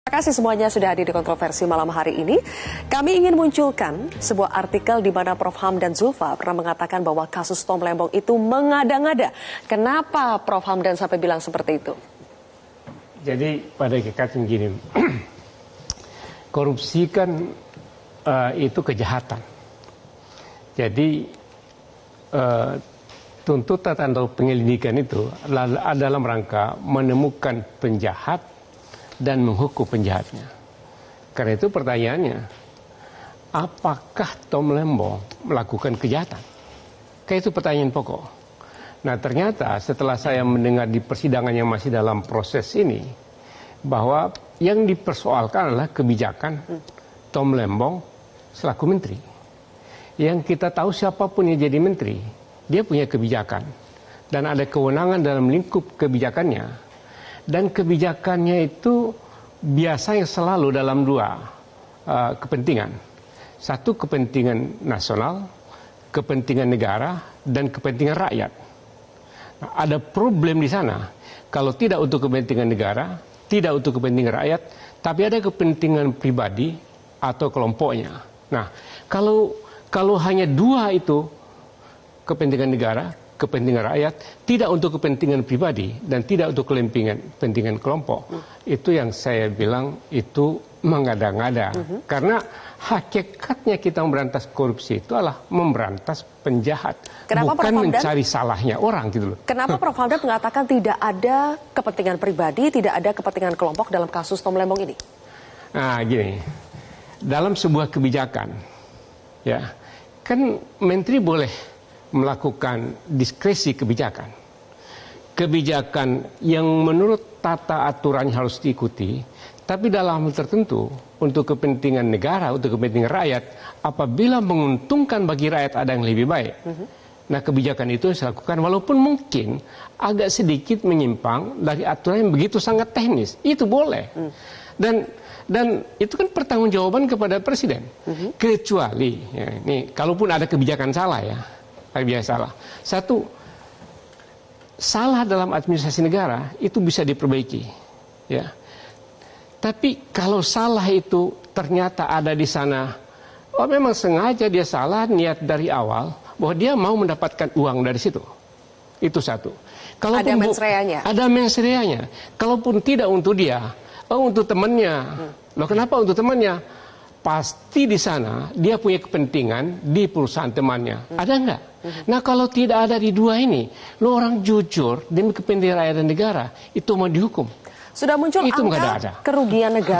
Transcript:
Terima kasih semuanya sudah hadir di kontroversi malam hari ini. Kami ingin munculkan sebuah artikel di mana Prof. Ham dan Zulfa pernah mengatakan bahwa kasus Tom Lembong itu mengada-ngada. Kenapa Prof. Hamdan sampai bilang seperti itu? Jadi pada kekatan gini, korupsi kan itu kejahatan. Jadi tuntutan atau penyelidikan itu adalah rangka menemukan penjahat dan menghukum penjahatnya. Karena itu pertanyaannya, apakah Tom Lembong melakukan kejahatan? Kayak itu pertanyaan pokok. Nah ternyata setelah saya mendengar di persidangan yang masih dalam proses ini, bahwa yang dipersoalkan adalah kebijakan Tom Lembong selaku menteri. Yang kita tahu siapapun yang jadi menteri, dia punya kebijakan. Dan ada kewenangan dalam lingkup kebijakannya. Dan kebijakannya itu biasanya selalu dalam dua kepentingan. Satu kepentingan nasional, kepentingan negara, dan kepentingan rakyat. Nah, ada problem di sana. Kalau tidak untuk kepentingan negara, tidak untuk kepentingan rakyat, tapi ada kepentingan pribadi atau kelompoknya. Nah, kalau hanya dua itu, kepentingan negara, kepentingan rakyat, tidak untuk kepentingan pribadi dan tidak untuk kepentingan kelompok. Itu yang saya bilang itu mengada-ngada. Karena hakikatnya kita memberantas korupsi itu adalah memberantas penjahat. Kenapa bukan Prof. mencari salahnya orang gitu loh. Kenapa Prof. Hamdan mengatakan tidak ada kepentingan pribadi, tidak ada kepentingan kelompok dalam kasus Tom Lembong ini? Nah gini, dalam sebuah kebijakan, ya kan menteri boleh melakukan diskresi kebijakan. Kebijakan yang menurut tata aturannya harus diikuti, tapi dalam hal tertentu, untuk kepentingan negara, untuk kepentingan rakyat, apabila menguntungkan bagi rakyat ada yang lebih baik. Nah kebijakan itu saya lakukan walaupun mungkin agak sedikit menyimpang dari aturan yang begitu sangat teknis. Itu boleh. Dan itu kan pertanggungjawaban kepada presiden. Kecuali, ya, ini kalaupun ada kebijakan salah ya, salah. Satu, salah dalam administrasi negara itu bisa diperbaiki, ya. Tapi kalau salah itu ternyata ada di sana, oh memang sengaja dia salah niat dari awal bahwa dia mau mendapatkan uang dari situ. Itu satu. Ada mensreanya. Ada mensreanya. Kalaupun tidak untuk dia, untuk temannya. Loh kenapa untuk temannya? Pasti di sana dia punya kepentingan di perusahaan temannya. Ada enggak? Nah kalau tidak ada di dua ini, lo orang jujur demi kepentingan rakyat dan negara, itu mau dihukum. Sudah muncul itu angka kerugian negara.